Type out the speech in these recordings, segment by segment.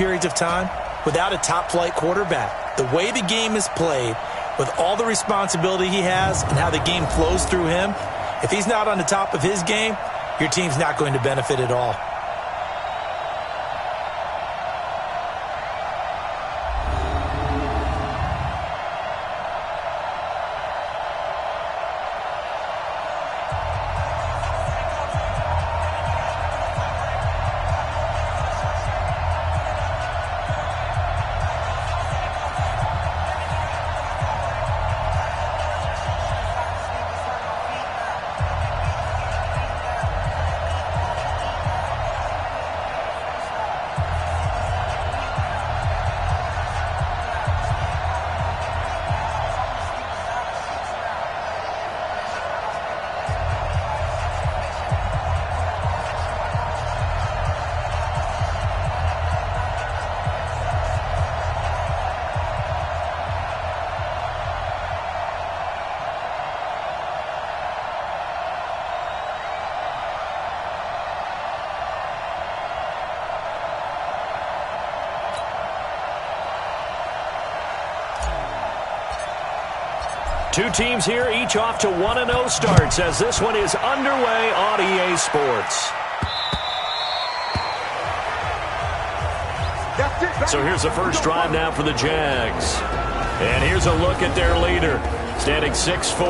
periods of time without a top-flight quarterback. The way the game is played, with all the responsibility he has and how the game flows through him, if he's not on the top of his game, your team's not going to benefit at all. Two teams here, each off to 1-0 starts as this one is underway on EA Sports. So here's the first drive now for the Jags. And here's a look at their leader, standing 6'4".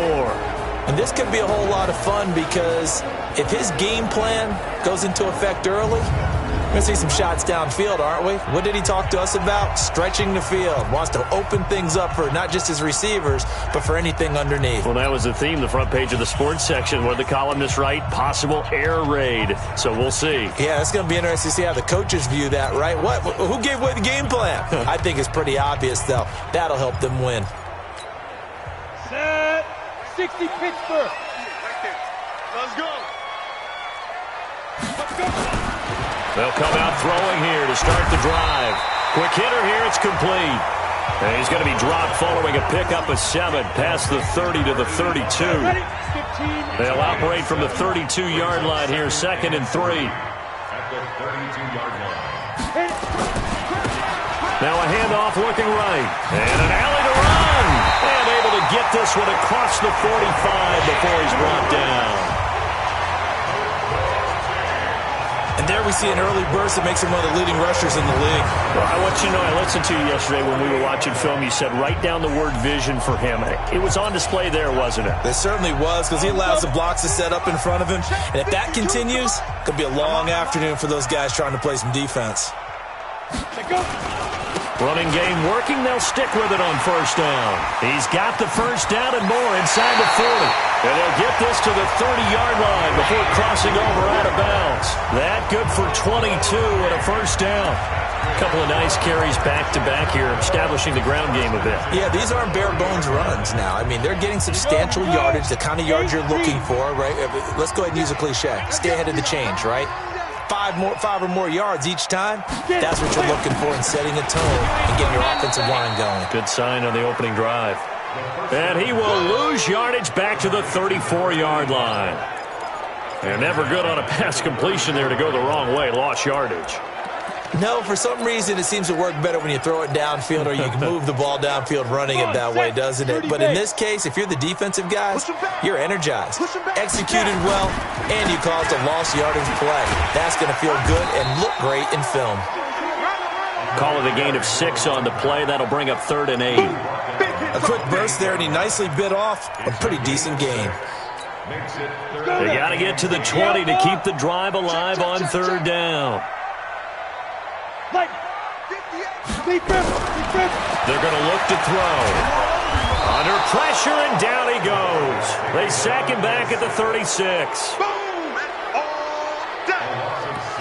And this could be a whole lot of fun because if his game plan goes into effect early, we're going to see some shots downfield, aren't we? What did he talk to us about? Stretching the field. Wants to open things up for not just his receivers, but for anything underneath. Well, that was the theme, the front page of the sports section. What did the columnists write? Possible air raid. So we'll see. Yeah, it's going to be interesting to see how the coaches view that, right? What? Who gave away the game plan? I think it's pretty obvious, though. That'll help them win. Set. 60 Pittsburgh. Let's go. Let's go. They'll come out throwing here to start the drive. Quick hitter here, it's complete. And he's going to be dropped following a pickup of 7 past the 30 to the 32. They'll operate from the 32-yard line here, 2nd and 3. At the 32-yard line. Now a handoff looking right. And an alley to run. And able to get this one across the 45 before he's brought down. And there we see an early burst that makes him one of the leading rushers in the league. Well, I want you to know, I listened to you yesterday when we were watching film. You said write down the word vision for him. It was on display there, wasn't it? It certainly was, because he allows the blocks to set up in front of him. And if that continues, it could be a long afternoon for those guys trying to play some defense. Running game working. They'll stick with it on first down. He's got the first down and more inside the 40. And they'll get this to the 30-yard line before crossing over out of bounds. That good for 22 and a first down. A couple of nice carries back-to-back here, establishing the ground game a bit. Yeah, these aren't bare-bones runs now. I mean, they're getting substantial yardage, the kind of yards you're looking for, right? Let's go ahead and use a cliche. Stay ahead of the change, right? 5 or more yards each time, that's what you're looking for in setting a tone and getting your offensive line going. Good sign on the opening drive. And he will lose yardage back to the 34-yard line. They're never good on a pass completion there to go the wrong way. Lost yardage. No, for some reason it seems to work better when you throw it downfield or you can move the ball downfield running it that way, doesn't it? But in this case, if you're the defensive guys, you're energized, executed well, and you caused a lost yardage play. That's going to feel good and look great in film. Call it a gain of 6 on the play. That'll bring up 3rd and 8. A quick burst there, and he nicely bit off a pretty decent gain. They got to get to the 20 to keep the drive alive on 3rd down. They're going to look to throw. Under pressure, and down he goes. They sack him back at the 36.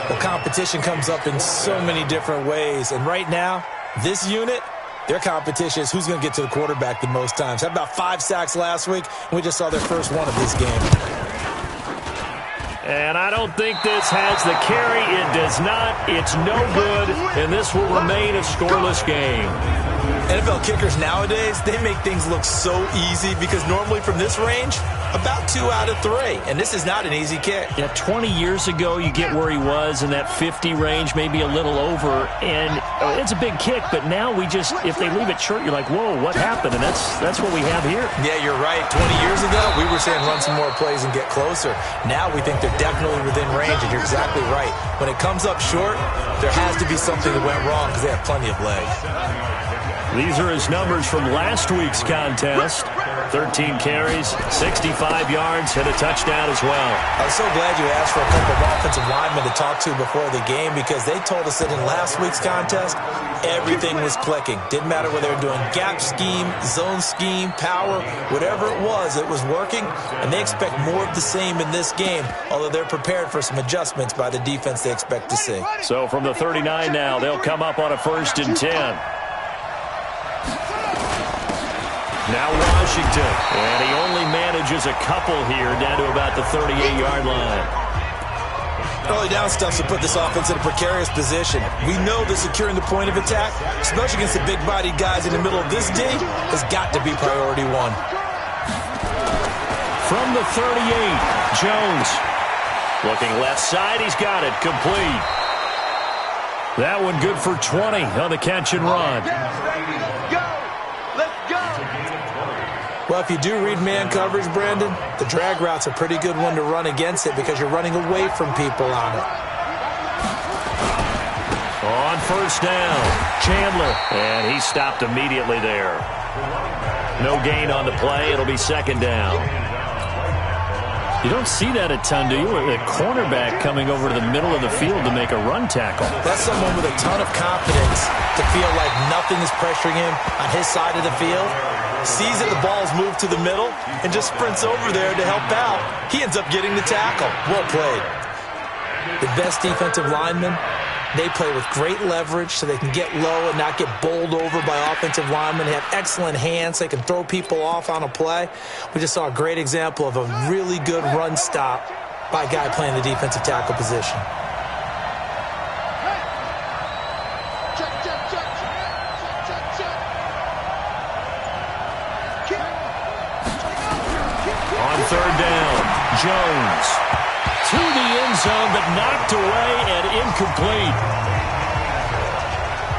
Well, competition comes up in so many different ways, and right now, this unit, their competition is who's going to get to the quarterback the most times. Had about 5 sacks last week, and we just saw their first one of this game. And I don't think this has the carry. It does not. It's no good, and this will remain a scoreless game. NFL kickers nowadays, they make things look so easy because normally from this range, about 2 out of 3. And this is not an easy kick. Yeah, 20 years ago, you get where he was in that 50 range, maybe a little over. And it's a big kick, but now we just, if they leave it short, you're like, whoa, what happened? And that's what we have here. Yeah, you're right. 20 years ago, we were saying run some more plays and get closer. Now we think they're definitely within range, and you're exactly right. When it comes up short, there has to be something that went wrong because they have plenty of legs. These are his numbers from last week's contest. 13 carries, 65 yards, hit a touchdown as well. I was so glad you asked for a couple of offensive linemen to talk to before the game because they told us that in last week's contest, everything was clicking. Didn't matter whether they were doing gap scheme, zone scheme, power, whatever it was working, and they expect more of the same in this game, although they're prepared for some adjustments by the defense they expect to see. So from the 39 now, they'll come up on a 1st and 10. Now Washington, and he only manages a couple here down to about the 38-yard line. Early down stuff to put this offense in a precarious position. We know that securing the point of attack, especially against the big-bodied guys in the middle of this D, has got to be priority one. From the 38, Jones. Looking left side, he's got it, complete. That one good for 20 on the catch and run. Well, if you do read man coverage, Brandon, the drag route's a pretty good one to run against it because you're running away from people on it. On 1st down, Chandler, and he stopped immediately there. No gain on the play. It'll be 2nd down. You don't see that a ton, do you? A cornerback coming over to the middle of the field to make a run tackle. That's someone with a ton of confidence to feel like nothing is pressuring him on his side of the field. Sees that the ball's moved to the middle and just sprints over there to help out. He ends up getting the tackle. Well played. The best defensive linemen, they play with great leverage so they can get low and not get bowled over by offensive linemen. They have excellent hands. They can throw people off on a play. We just saw a great example of a really good run stop by a guy playing the defensive tackle position. On 3rd down, Jones to the end zone, but knocked away and incomplete.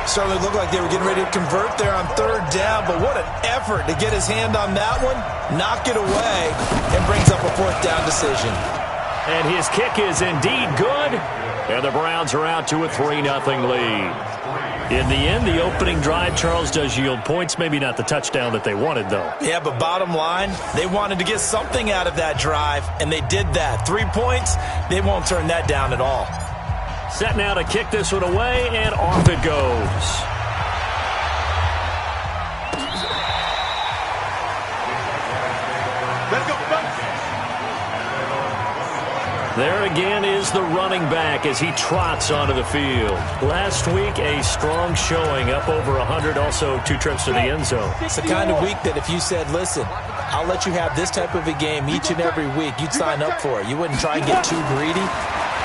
Certainly looked like they were getting ready to convert there on 3rd down, but what an effort to get his hand on that one, knock it away, and brings up a 4th down decision. And his kick is indeed good, and the Browns are out to a 3-0 lead. In the end, the opening drive, Charles, does yield points. Maybe not the touchdown that they wanted, though. Yeah, but bottom line, they wanted to get something out of that drive, and they did that. 3 points, they won't turn that down at all. Set now to kick this one away, and off it goes. Let's go, There again is the running back as he trots onto the field. Last week, a strong showing, up over 100, also 2 trips to the end zone. It's the kind of week that if you said, listen, I'll let you have this type of a game each and every week, you'd sign up for it. You wouldn't try and get too greedy,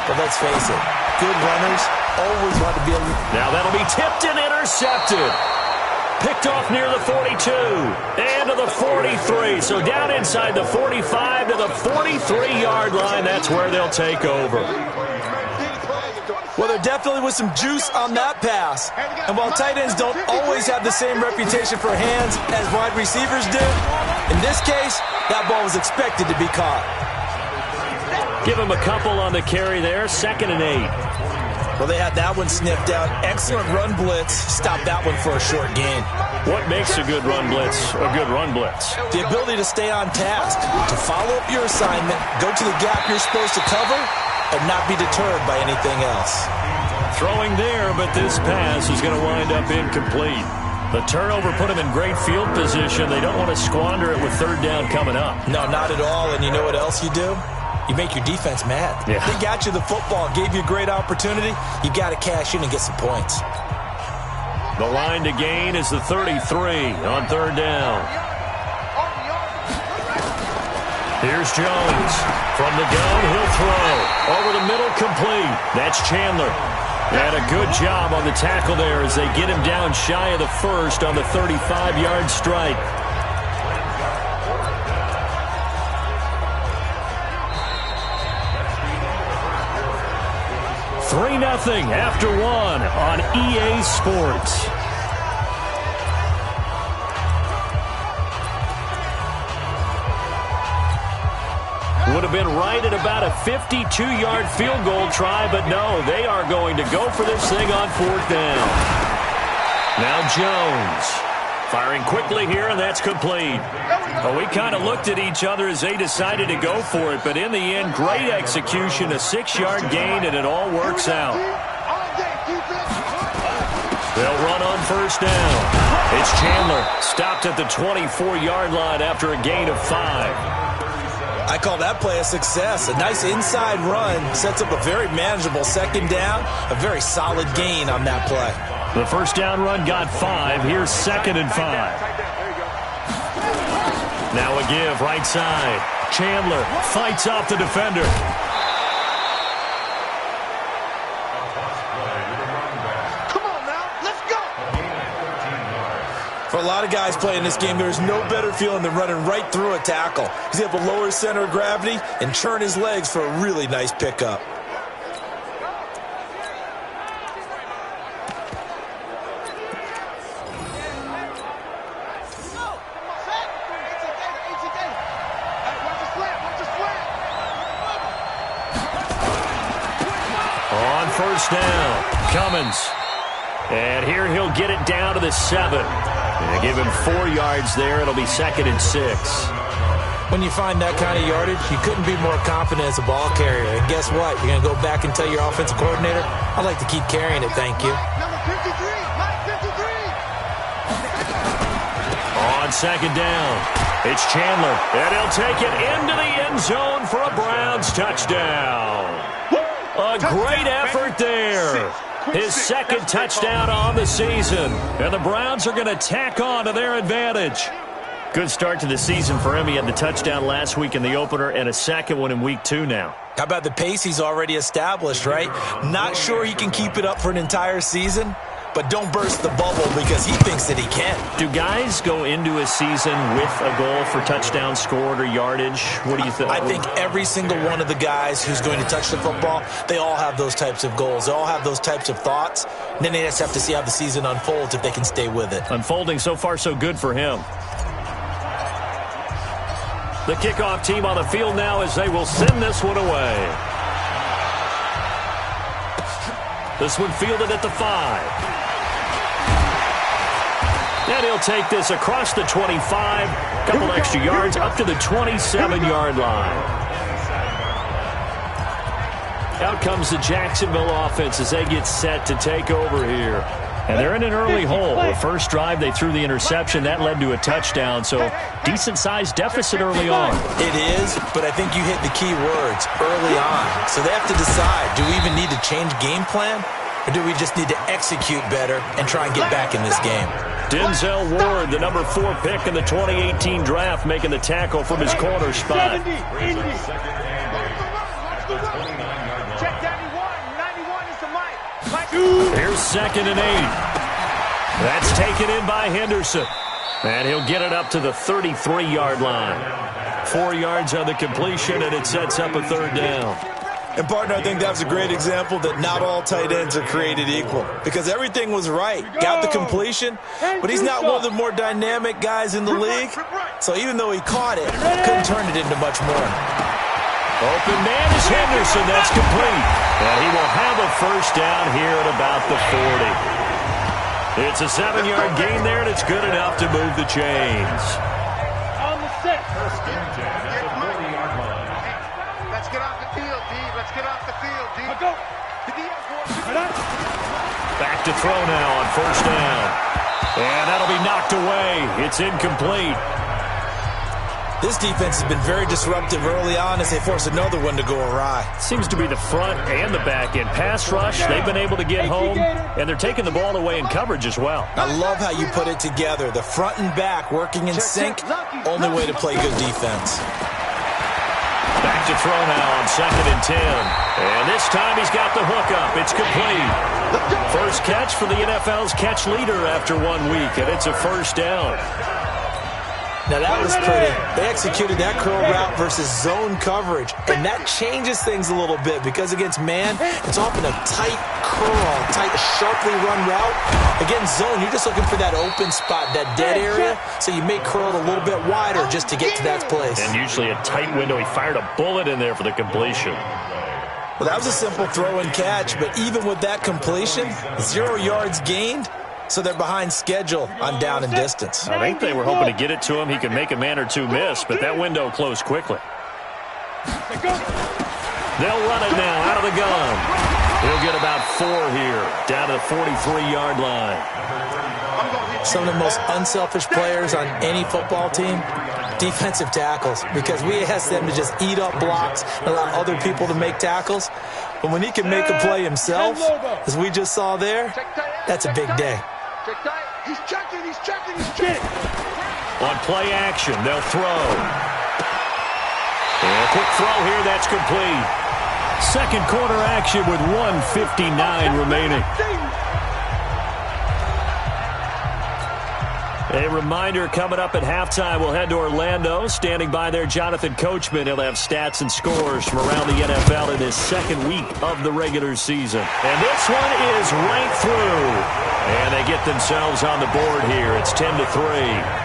but let's face it, good runners always want to be able to... Now that'll be tipped and intercepted. Picked off near the 42 and to the 43. So down inside the 45 to the 43-yard line. That's where they'll take over. Well, there definitely was some juice on that pass. And while tight ends don't always have the same reputation for hands as wide receivers do, in this case, that ball was expected to be caught. Give him a couple on the carry there. 2nd and 8. Well, they had that one sniffed out. Excellent run blitz. Stop that one for a short gain. What makes a good run blitz a good run blitz? The ability to stay on task, to follow up your assignment, go to the gap you're supposed to cover, and not be deterred by anything else. Throwing there, but this pass is going to wind up incomplete. The turnover put him in great field position. They don't want to squander it with 3rd down coming up. No, not at all. And you know what else you do? You make your defense mad. Yeah. They got you the football, gave you a great opportunity. You got to cash in and get some points. The line to gain is the 33 on 3rd down. Here's Jones. From the gun, he'll throw. Over the middle, complete. That's Chandler. And a good job on the tackle there as they get him down shy of the first on the 35-yard strike. Three 3-0 after one on EA Sports. Would have been right at about a 52-yard field goal try, but no, they are going to go for this thing on fourth down. Now Jones firing quickly here, and that's complete. Well, we kind of looked at each other as they decided to go for it, but in the end, great execution, a 6-yard gain, and it all works out. They'll run on first down. It's Chandler, stopped at the 24-yard line after a gain of 5. I call that play a success. A nice inside run sets up a very manageable second down, a very solid gain on that play. The first down run got 5. Here's 2nd and 5. Now a give right side. Chandler fights off the defender. For a lot of guys playing this game, there's no better feeling than running right through a tackle. He's able to lower his center of gravity and churn his legs for a really nice pickup. On first down, Cummins. And here he'll get it down to the 7. And give him 4 yards there. It'll be 2nd and 6. When you find that kind of yardage, you couldn't be more confident as a ball carrier. And guess what? You're going to go back and tell your offensive coordinator, I'd like to keep carrying it, thank you. Number 53, Mike 53. On second down, it's Chandler. And he'll take it into the end zone for a Browns touchdown. A great effort there. His second touchdown on the season. And the Browns are going to tack on to their advantage. Good start to the season for him. He had the touchdown last week in the opener and a second one in week 2 now. How about the pace he's already established, right? Not sure he can keep it up for an entire season, but don't burst the bubble because he thinks that he can. Do guys go into a season with a goal for touchdown scored or yardage? What do you think? I think every single one of the guys who's going to touch the football, they all have those types of goals. They all have those types of thoughts. And then they just have to see how the season unfolds if they can stay with it. Unfolding so far so good for him. The kickoff team on the field now as they will send this one away. This one fielded at the 5. And he'll take this across the 25, couple extra yards up to the 27-yard line. Out comes the Jacksonville offense as they get set to take over here. And they're in an early hole. The first drive, they threw the interception. That led to a touchdown, so decent-sized deficit early on. It is, but I think you hit the key words, early on. So they have to decide, do we even need to change game plan? Or do we just need to execute better and try and get back in this game? Denzel Ward, the number 4 pick in the 2018 draft, making the tackle from his corner spot. Check 91 is the Mike. Here's 2nd and 8. That's taken in by Henderson. And he'll get it up to the 33-yard line. 4 yards on the completion, and it sets up a 3rd down. And, partner, I think that's a great example that not all tight ends are created equal. Because everything was right. Got the completion, but he's not one of the more dynamic guys in the league. So even though he caught it, couldn't turn it into much more. Open man is Henderson. That's complete. And he will have a first down here at about the 40. It's a 7-yard gain there, and it's good enough to move the chains. On the 6. Let's get off the field, D. Let's get off the field, D. Go. Back to throw now on first down. And that'll be knocked away. It's incomplete. This defense has been very disruptive early on as they force another one to go awry. Seems to be the front and the back end. Pass rush, they've been able to get home, and they're taking the ball away in coverage as well. I love how you put it together. The front and back working in sync, only way to play good defense. Back to throw now on 2nd and 10. And this time he's got the hook up. It's complete. First catch for the NFL's catch leader after 1 week, and it's a first down. Now, that was pretty. They executed that curl route versus zone coverage, and that changes things a little bit because against man, it's often a tight curl, tight, sharply run route. Against zone, you're just looking for that open spot, that dead area, so you may curl it a little bit wider just to get to that place. And usually a tight window. He fired a bullet in there for the completion. Well, that was a simple throw and catch, but even with that completion, 0 yards gained. So they're behind schedule on down and distance. I think they were hoping to get it to him. He could make a man or two miss, but that window closed quickly. They'll run it now out of the gun. He'll get about 4 here, down to the 43-yard line. Some of the most unselfish players on any football team, defensive tackles, because we ask them to just eat up blocks and allow other people to make tackles. But when he can make a play himself, as we just saw there, that's a big day. He's checking, he's checking, he's checking. On play action, they'll throw. And a quick throw here, that's complete. Second quarter action with 1:59 remaining. A reminder coming up at halftime, we'll head to Orlando. Standing by there, Jonathan Coachman. He'll have stats and scores from around the NFL in his second week of the regular season. And this one is right through. And they get themselves on the board here. It's 10-3.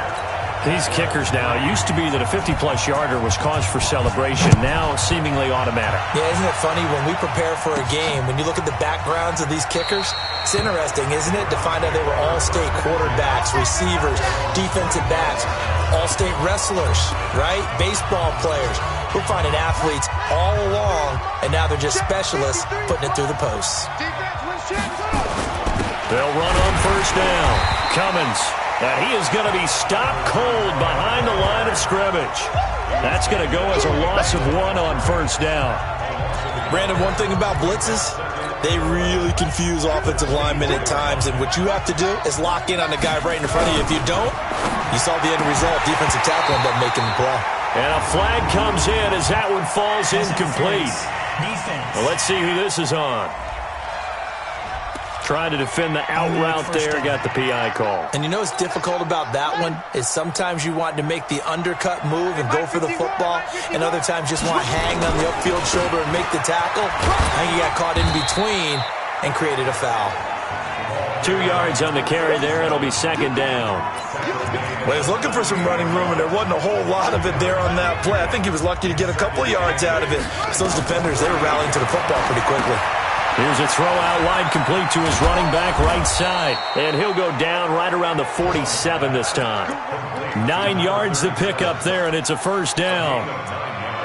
These kickers now, it used to be that a 50-plus yarder was cause for celebration. Now seemingly automatic. Yeah, isn't it funny when we prepare for a game, when you look at the backgrounds of these kickers, it's interesting, isn't it, to find out they were all-state quarterbacks, receivers, defensive backs, all-state wrestlers, right? Baseball players. We're finding athletes all along, and now they're just specialists putting it through the posts. They'll run on first down. Cummins. And he is going to be stopped cold behind the line of scrimmage. That's going to go as a loss of 1 on first down. Brandon, one thing about blitzes, they really confuse offensive linemen at times, and what you have to do is lock in on the guy right in front of you. If you don't, you saw the end result. Defensive tackle ended up making the play. And a flag comes in as that one falls incomplete. Well, let's see who this is on. Trying to defend the out route there, got the PI call. And you know what's difficult about that one is sometimes you want to make the undercut move and go for the football, and other times just want to hang on the upfield shoulder and make the tackle. I think he got caught in between and created a foul. 2 yards on the carry there. It'll be second down. Well, he was looking for some running room, and there wasn't a whole lot of it there on that play. I think he was lucky to get a couple of yards out of it. So those defenders, they were rallying to the football pretty quickly. Here's a throw out wide complete to his running back right side. And he'll go down right around the 47 this time. 9 yards to pick up there, and it's a first down.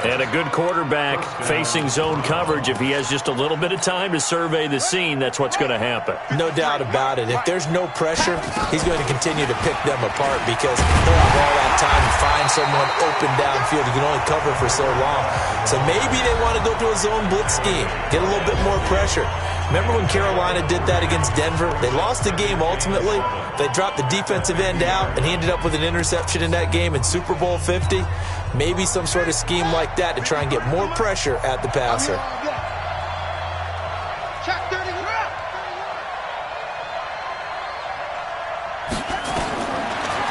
And a good quarterback facing zone coverage. If he has just a little bit of time to survey the scene, that's what's going to happen. No doubt about it. If there's no pressure, he's going to continue to pick them apart because he'll have all that time to find someone open downfield. You can only cover for so long. So maybe they want to go to a zone blitz scheme, get a little bit more pressure. Remember when Carolina did that against Denver? They lost the game ultimately. They dropped the defensive end out, and he ended up with an interception in that game in Super Bowl 50. Maybe some sort of scheme like that to try and get more pressure at the passer.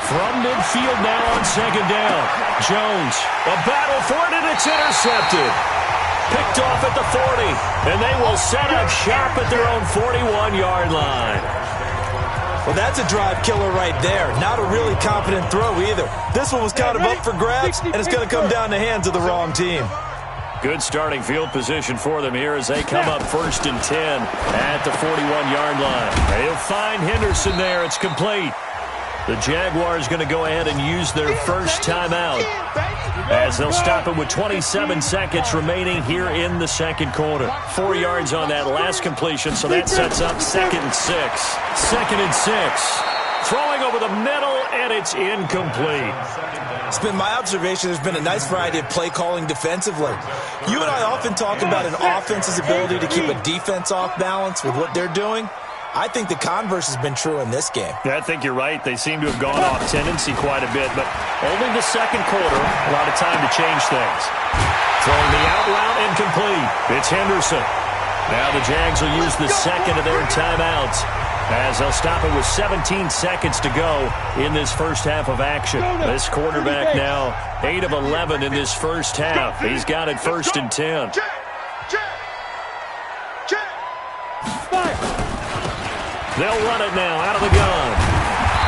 From midfield now on second down. Jones, a battle for it, and it's intercepted. Picked off at the 40, and they will set up shop at their own 41-yard line. Well, that's a drive killer right there. Not a really confident throw either. This one was kind of up for grabs, and it's going to come down the hands of the wrong team. Good starting field position for them here as they come up 1st and 10 at the 41-yard line. They'll find Henderson there. It's complete. The Jaguars going to go ahead and use their first timeout as they'll stop it with 27 seconds remaining here in the second quarter. 4 yards on that last completion, so that sets up 2nd and 6. 2nd and 6. Throwing over the middle, and it's incomplete. It's been my observation there's been a nice variety of play calling defensively. You and I often talk about an offense's ability to keep a defense off balance with what they're doing. I think the converse has been true in this game. Yeah, I think you're right. They seem to have gone off tendency quite a bit, but only the second quarter, a lot of time to change things. Throwing the out route incomplete. It's Henderson. Now the Jags will use the second of their timeouts as they'll stop it with 17 seconds to go in this first half of action. This quarterback now 8 of 11 in this first half. He's got it 1st and 10. They'll run it now out of the gun.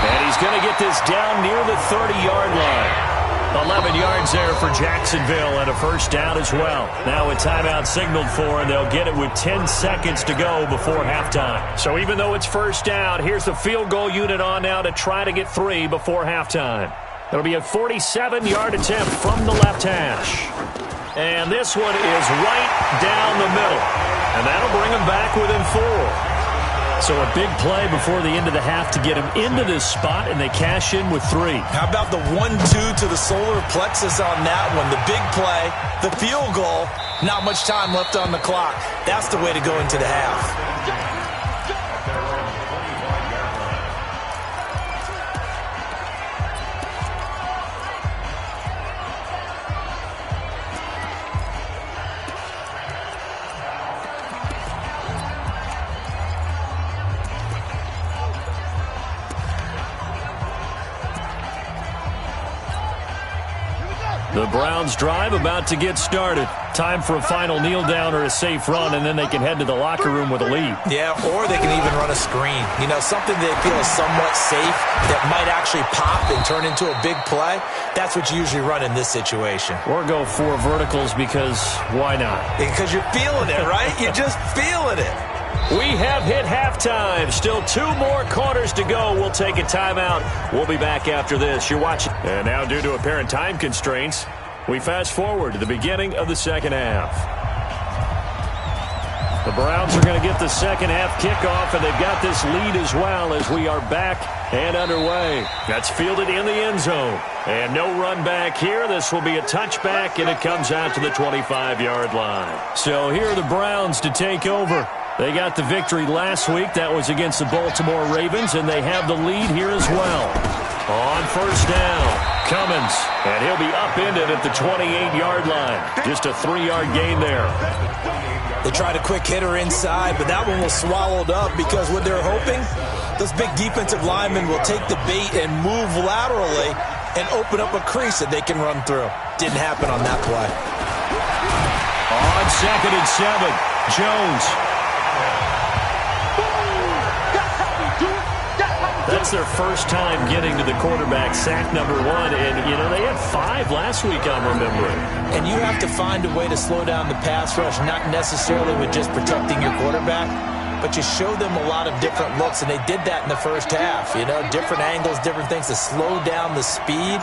And he's going to get this down near the 30-yard line. 11 yards there for Jacksonville and a first down as well. Now a timeout signaled for, and they'll get it with 10 seconds to go before halftime. So even though it's first down, here's the field goal unit on now to try to get 3 before halftime. It'll be a 47-yard attempt from the left hash. And this one is right down the middle. And that'll bring them back within 4. So a big play before the end of the half to get him into this spot, and they cash in with 3. How about the 1-2 to the solar plexus on that one? The big play, the field goal, not much time left on the clock. That's the way to go into the half. The Browns drive about to get started. Time for a final kneel down or a safe run, and then they can head to the locker room with a lead. Yeah, or they can even run a screen. You know, something they feel is somewhat safe that might actually pop and turn into a big play. That's what you usually run in this situation. Or go 4 verticals because why not? Because you're feeling it, right? You're just feeling it. We have hit halftime. Still 2 more quarters to go. We'll take a timeout. We'll be back after this. You're watching. And now, due to apparent time constraints, we fast forward to the beginning of the second half. The Browns are going to get the second half kickoff, and they've got this lead as well as we are back and underway. That's fielded in the end zone. And no run back here. This will be a touchback, and it comes out to the 25-yard line. So here are the Browns to take over. They got the victory last week. That was against the Baltimore Ravens, and they have the lead here as well. On first down, Cummins, and he'll be upended at the 28-yard line. Just a 3-yard gain there. They tried a quick hitter inside, but that one was swallowed up because what they're hoping, those big defensive linemen will take the bait and move laterally and open up a crease that they can run through. Didn't happen on that play. On 2nd and 7, Jones. That's their first time getting to the quarterback, sack number 1. And, you know, they had 5 last week, I'm remembering. And you have to find a way to slow down the pass rush, not necessarily with just protecting your quarterback, but you show them a lot of different looks, and they did that in the first half. You know, different angles, different things to slow down the speed.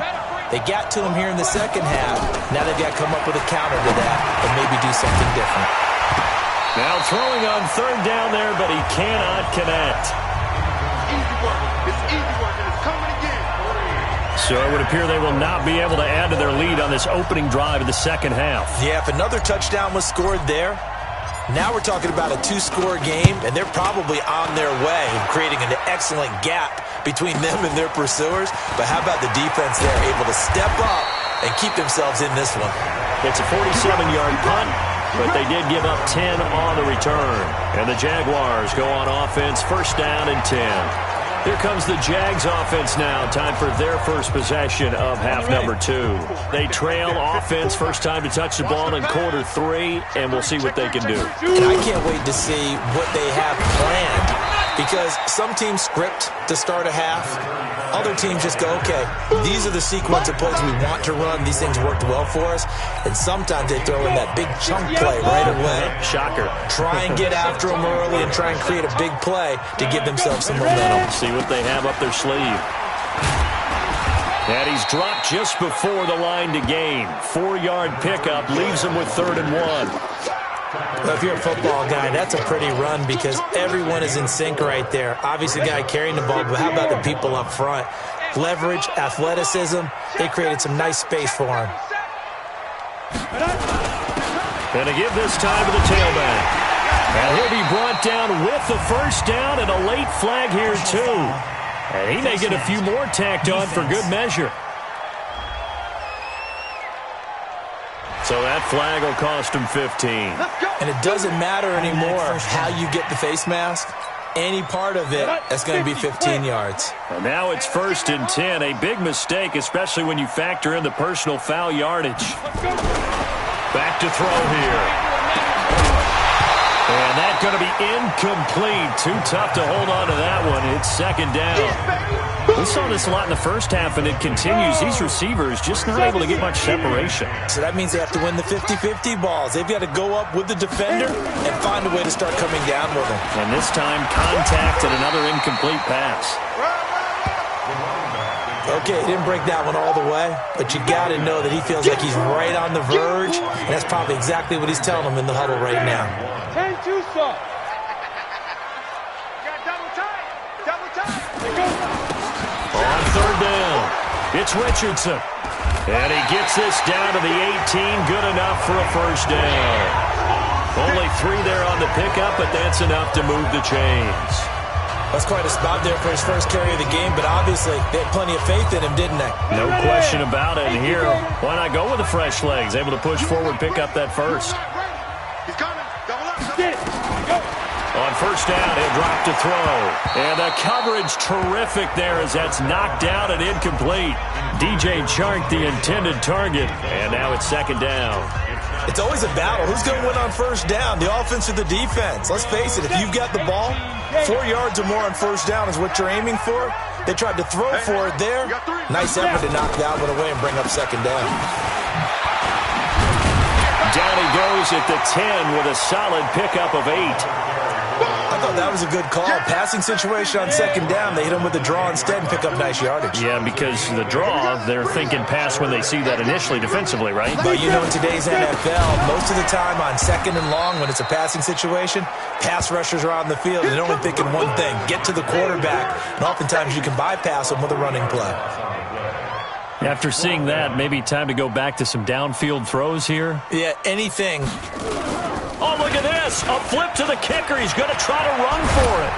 They got to him here in the second half. Now they've got to come up with a counter to that and maybe do something different. Now throwing on 3rd down there, but he cannot connect. So it would appear they will not be able to add to their lead on this opening drive of the second half. Yeah, if another touchdown was scored there, now we're talking about a 2-score game, and they're probably on their way, creating an excellent gap between them and their pursuers. But how about the defense there, able to step up and keep themselves in this one? It's a 47-yard punt, but they did give up 10 on the return. And the Jaguars go on offense, first down and 10. Here comes the Jags offense now. Time for their first possession of half number 2. They trail offense, first time to touch the ball in quarter 3, and we'll see what they can do. And I can't wait to see what they have planned, because some teams script to start a half. Other teams just go, okay, these are the sequence of plays we want to run. These things worked well for us. And sometimes they throw in that big chunk play right away. Shocker. Try and get after them early and try and create a big play to give themselves some momentum. See what they have up their sleeve. And he's dropped just before the line to gain. 4-yard pickup leaves him with 3rd and 1. Well, if you're a football guy, that's a pretty run because everyone is in sync right there. Obviously, the guy carrying the ball, but how about the people up front? Leverage, athleticism, they created some nice space for him. And to give this time to the tailback. And he'll be brought down with the first down and a late flag here, too. And he may get a few more tacked on for good measure. So that flag will cost him 15. And it doesn't matter anymore how you get the face mask. Any part of it, that's going to be 15 yards. And now it's 1st and 10. A big mistake, especially when you factor in the personal foul yardage. Back to throw here. And that's going to be incomplete. Too tough to hold on to that one. It's 2nd down. We saw this a lot in the first half, and it continues. These receivers just not able to get much separation. So that means they have to win the 50-50 balls. They've got to go up with the defender and find a way to start coming down with him. And this time, contact and another incomplete pass. Okay, he didn't break that one all the way, but you got to know that he feels like he's right on the verge, and that's probably exactly what he's telling him in the huddle right now. 10-2 stop. On 3rd down, it's Richardson. And he gets this down to the 18, good enough for a 1st down. Only 3 there on the pickup, but that's enough to move the chains. That's quite a spot there for his first carry of the game, but obviously they had plenty of faith in him, didn't they? No question about it. And here, why not go with the fresh legs? Able to push forward, pick up that first. He's coming. Double up. Get it. Go. On 1st down, he'll drop to throw. And the coverage terrific there as that's knocked out and incomplete. DJ Chark, the intended target. And now it's 2nd down. It's always a battle. Who's going to win on 1st down, the offense or the defense? Let's face it, if you've got the ball, 4 yards or more on 1st down is what you're aiming for. They tried to throw for it there. Nice effort to knock that one away and bring up 2nd down. Down he goes at the 10 with a solid pickup of 8. I thought that was a good call. Passing situation on 2nd down. They hit him with a draw instead and pick up nice yardage. Yeah, because the draw, they're thinking pass when they see that initially defensively, right? But you know, in today's NFL, most of the time on 2nd and long, when it's a passing situation, pass rushers are on the field and they're only thinking one thing, get to the quarterback. And oftentimes you can bypass them with a running play. After seeing that, maybe time to go back to some downfield throws here. Yeah, anything. Oh, look at this. A flip to the kicker. He's going to try to run for it.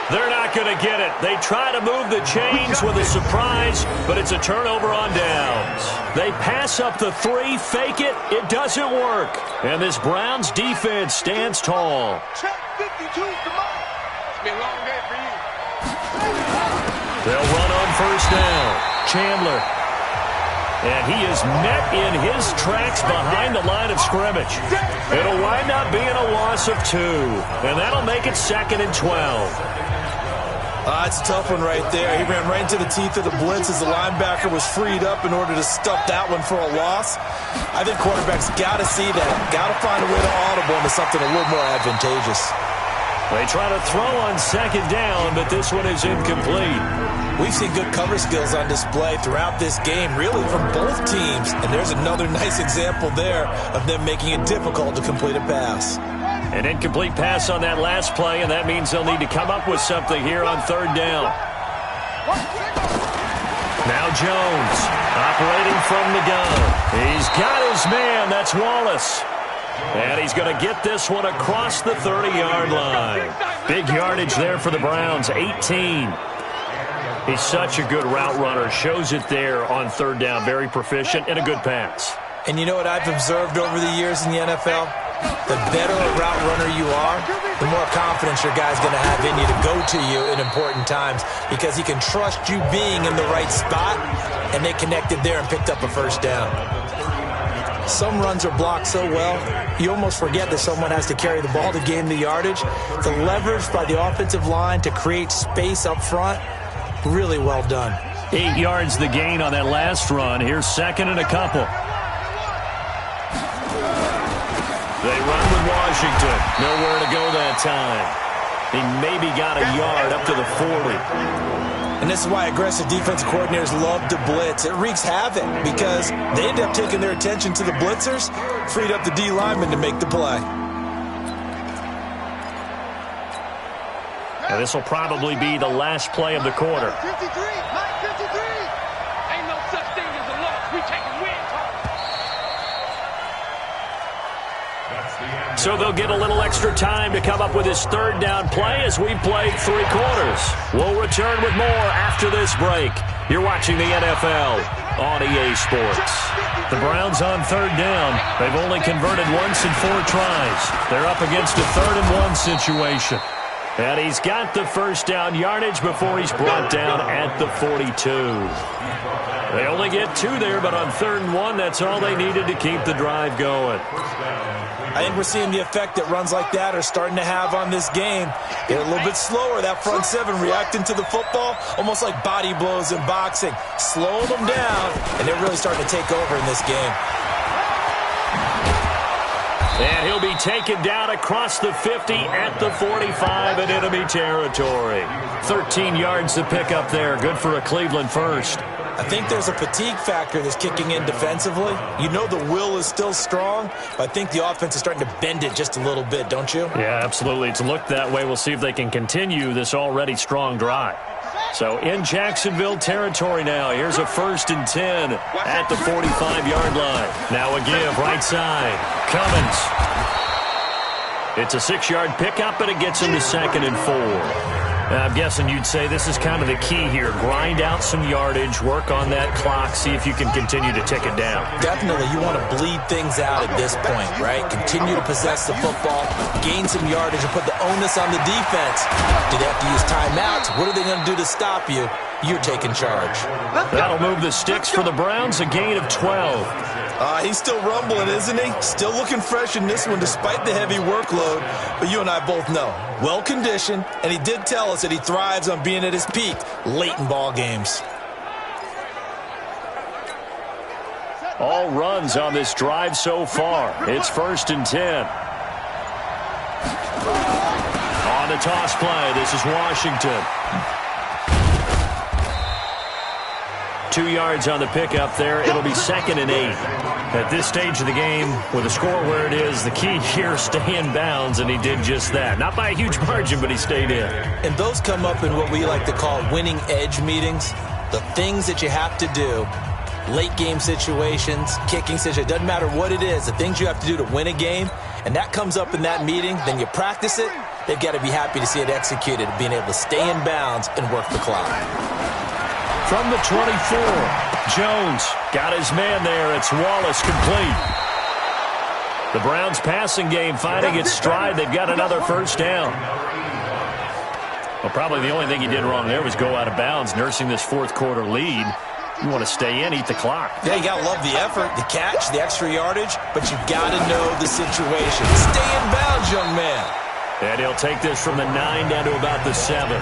They're not going to get it. They try to move the chains with a surprise, but it's a turnover on downs. They pass up the 3, fake it. It doesn't work. And this Browns defense stands tall. Check 52, come on. It's been a long day for you. They'll run on 1st down. Chandler. And he is met in his tracks behind the line of scrimmage. It'll wind up being a loss of 2. And that'll make it 2nd and 12. It's a tough one right there. He ran right into the teeth of the blitz as the linebacker was freed up in order to stuff that one for a loss. I think quarterbacks got to see that. Got to find a way to audible into something a little more advantageous. They try to throw on 2nd down, but this one is incomplete. We've seen good cover skills on display throughout this game, really from both teams. And there's another nice example there of them making it difficult to complete a pass. An incomplete pass on that last play, and that means they'll need to come up with something here on 3rd down. Now Jones, operating from the gun. He's got his man, that's Wallace. And he's going to get this one across the 30-yard line. Big yardage there for the Browns, 18. He's such a good route runner. Shows it there on 3rd down. Very proficient and a good pass. And you know what I've observed over the years in the NFL? The better a route runner you are, the more confidence your guy's going to have in you to go to you in important times because he can trust you being in the right spot, and they connected there and picked up a 1st down. Some runs are blocked so well, you almost forget that someone has to carry the ball to gain the yardage. The leverage by the offensive line to create space up front, really well done. 8 yards the gain on that last run. Here's 2nd and a couple. They run with Washington. Nowhere to go that time. He maybe got a yard up to the 40. And this is why aggressive defensive coordinators love to blitz. It wreaks havoc because they end up taking their attention to the blitzers, freed up the D lineman to make the play. Now this will probably be the last play of the quarter. 53, Mike 53. Ain't no such thing as a loss. We taking wins. So they'll get a little extra time to come up with his 3rd down play as we've played 3 quarters. We'll return with more after this break. You're watching the NFL on EA Sports. The Browns on third down. They've only converted once in 4 tries. They're up against a 3rd-and-1 situation. And he's got the first down yardage before he's brought down at the 42. They only get 2 there, but on 3rd and 1, that's all they needed to keep the drive going. I think we're seeing the effect that runs like that are starting to have on this game. Get a little bit slower, that front 7 reacting to the football, almost like body blows in boxing. Slowing them down, and they're really starting to take over in this game. And he'll be taken down across the 50 at the 45 in enemy territory. 13 yards to pick up there. Good for a Cleveland first. I think there's a fatigue factor that's kicking in defensively. You know the will is still strong, but I think the offense is starting to bend it just a little bit, don't you? Yeah, absolutely. It's looked that way. We'll see if they can continue this already strong drive. So in Jacksonville territory now. Here's a 1st and 10 at the 45-yard line. Now a give right side. Cummins. It's a 6-yard pickup, and it gets him to 2nd and 4. I'm guessing you'd say this is kind of the key here. Grind out some yardage, work on that clock, see if you can continue to tick it down. Definitely. You want to bleed things out at this point, right? Continue to possess the football, gain some yardage, and put the onus on the defense. Do they have to use timeouts? What are they going to do to stop you? You're taking charge. That'll move the sticks for the Browns, a gain of 12. He's still rumbling, isn't he? Still looking fresh in this one despite the heavy workload. But you and I both know, well-conditioned, and he did tell us that he thrives on being at his peak late in ball games. All runs on this drive so far. It's 1st and 10. On the toss play, this is Washington. 2 yards on the pickup there. It'll be 2nd and 8. At this stage of the game, with the score where it is, the key here, stay in bounds, and he did just that. Not by a huge margin, but he stayed in. And those come up in what we like to call winning edge meetings. The things that you have to do, late game situations, kicking situations, doesn't matter what it is, the things you have to do to win a game, and that comes up in that meeting, then you practice it, they've got to be happy to see it executed, being able to stay in bounds and work the clock. From the 24, Jones got his man there. It's Wallace complete. The Browns passing game finding its stride. They've got another 1st down. Well, probably the only thing he did wrong there was go out of bounds, nursing this 4th quarter lead. You want to stay in, eat the clock. Yeah, you got to love the effort, the catch, the extra yardage, but you got to know the situation. Stay in bounds, young man. And he'll take this from the 9 down to about the 7.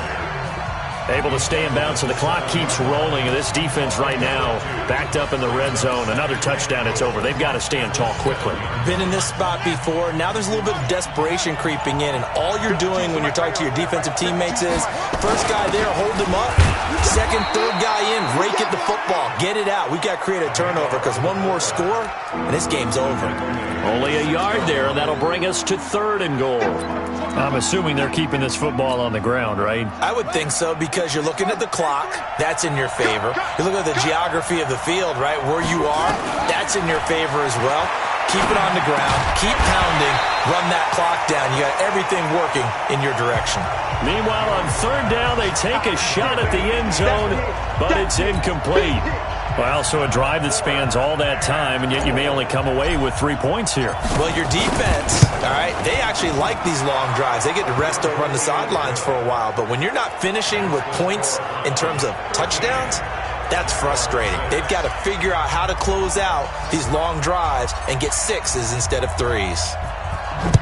Able to stay in bounds, so the clock keeps rolling. And this defense right now backed up in the red zone. Another touchdown, it's over. They've got to stand tall quickly. Been in this spot before. Now there's a little bit of desperation creeping in, and all you're doing when you're talking to your defensive teammates is, first guy there, hold him up. Second, third guy in, rake at the football. Get it out. We've got to create a turnover because one more score, and this game's over. Only a yard there, and that'll bring us to 3rd and goal. I'm assuming they're keeping this football on the ground, right? I would think so, because you're looking at the clock. That's in your favor. You look at the geography of the field, right, where you are. That's in your favor as well. Keep it on the ground. Keep pounding. Run that clock down. You got everything working in your direction. Meanwhile, on 3rd down, they take a shot at the end zone, but it's incomplete. Well, so a drive that spans all that time, and yet you may only come away with 3 points here. Well, your defense, all right, they actually like these long drives. They get to rest over on the sidelines for a while. But when you're not finishing with points in terms of touchdowns, that's frustrating. They've got to figure out how to close out these long drives and get 6s instead of 3s.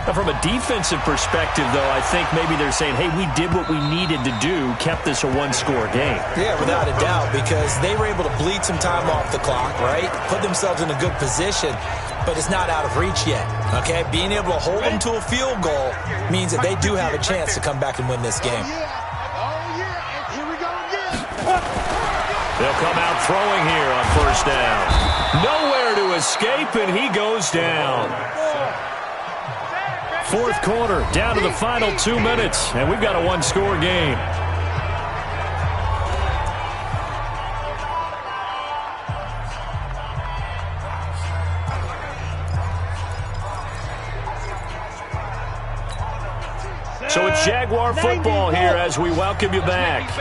Now, from a defensive perspective, though, I think maybe they're saying, hey, we did what we needed to do, kept this a 1-score game. Yeah, without a doubt, because they were able to bleed some time off the clock, right? Put themselves in a good position, but it's not out of reach yet, okay? Being able to hold them to a field goal means that they do have a chance to come back and win this game. They'll come out throwing here on 1st down. Nowhere to escape, and he goes down. 4th quarter, down to the final 2 minutes, and we've got a 1-score game. So a It's Jaguar football here as we welcome you back.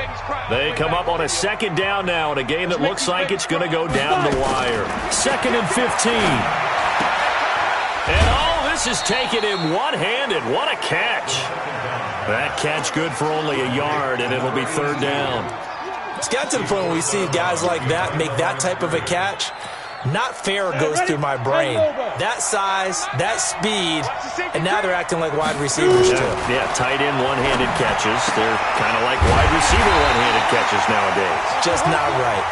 They come up on a second down now in a game that looks like it's going to go down the wire. 2nd and 15. And all this is taken in one-handed. What a catch. That catch good for only a yard, and it'll be 3rd down. It's got to the point where we see guys like that make that type of a catch. Not fair goes through my brain. That size, that speed, and now they're acting like wide receivers too. Yeah, tight end one-handed catches. They're kind of like wide receiver one-handed catches nowadays. Just not right.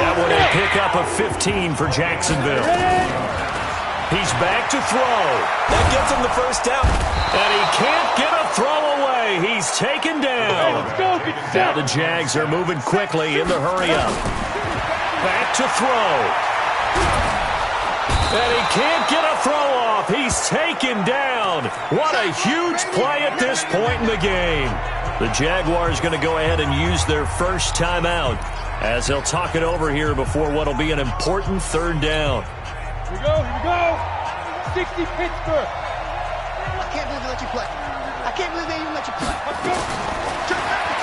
That one a pickup of 15 for Jacksonville. He's back to throw. That gets him the first down. And he can't get a throw away. He's taken down. Now the Jags are moving quickly in the hurry-up. Back to throw. And he can't get a throw off. He's taken down. What a huge play at this point in the game. The Jaguars going to go ahead and use their first timeout as they'll talk it over here before what will be an important 3rd down. Here we go. 60 Pittsburgh. I can't believe they let you play. I can't believe they even let you play.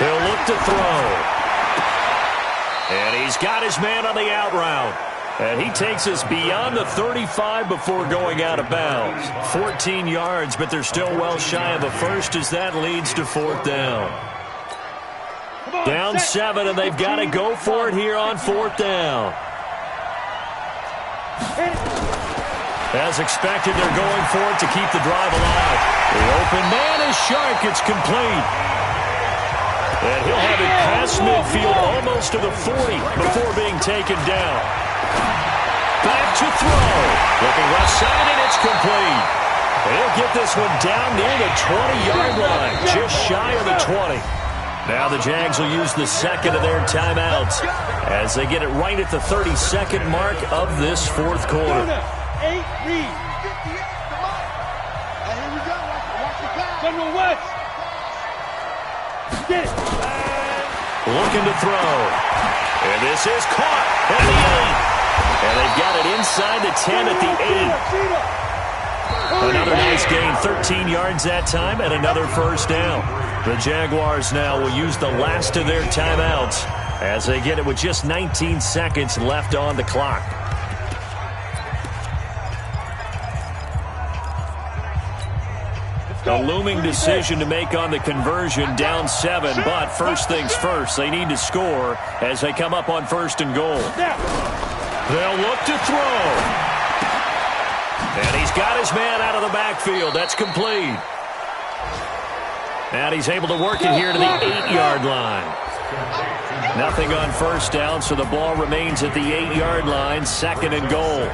He'll look to throw. And he's got his man on the out route. And he takes us beyond the 35 before going out of bounds. 14 yards, but they're still well shy of a first as that leads to 4th down. Down 7, and they've got to go for it here on 4th down. As expected, they're going for it to keep the drive alive. The open man is Shark. It's complete. And he'll have it past midfield almost to the 40 before being taken down. Back to throw. Looking left side, and it's complete. He'll get this one down near the 20-yard line, just shy of the 20. Now the Jags will use the second of their timeouts as they get it right at the 32nd mark of this 4th quarter. 8 read. Here we go. Watch the pass. General West. Get it. Looking to throw. And this is caught at the 8. And they've got it inside the 10 at the 8. Another nice gain, 13 yards that time, and another first down. The Jaguars now will use the last of their timeouts as they get it with just 19 seconds left on the clock. A looming decision to make on the conversion, down 7, but first things first, they need to score as they come up on 1st and goal. They'll look to throw. And he's got his man out of the backfield. That's complete. And he's able to work it here to the 8-yard line. Nothing on first down, so the ball remains at the 8-yard line, 2nd and goal.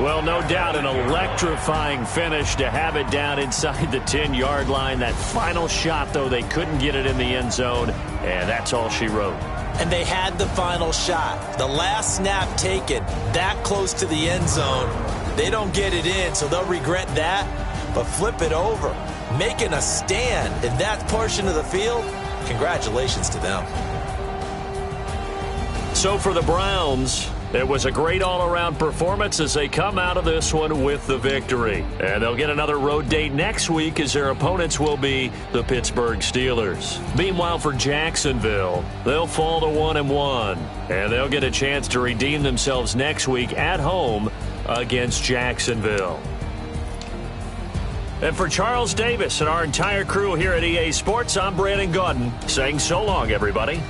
Well, no doubt an electrifying finish to have it down inside the 10-yard line. That final shot, though, they couldn't get it in the end zone, and that's all she wrote. And they had the final shot. The last snap taken that close to the end zone. They don't get it in, so they'll regret that. But flip it over, making a stand in that portion of the field, congratulations to them. So for the Browns, it was a great all-around performance as they come out of this one with the victory. And they'll get another road date next week as their opponents will be the Pittsburgh Steelers. Meanwhile, for Jacksonville, they'll fall to 1-1. And they'll get a chance to redeem themselves next week at home against Jacksonville. And for Charles Davis and our entire crew here at EA Sports, I'm Brandon Gaudin saying so long, everybody.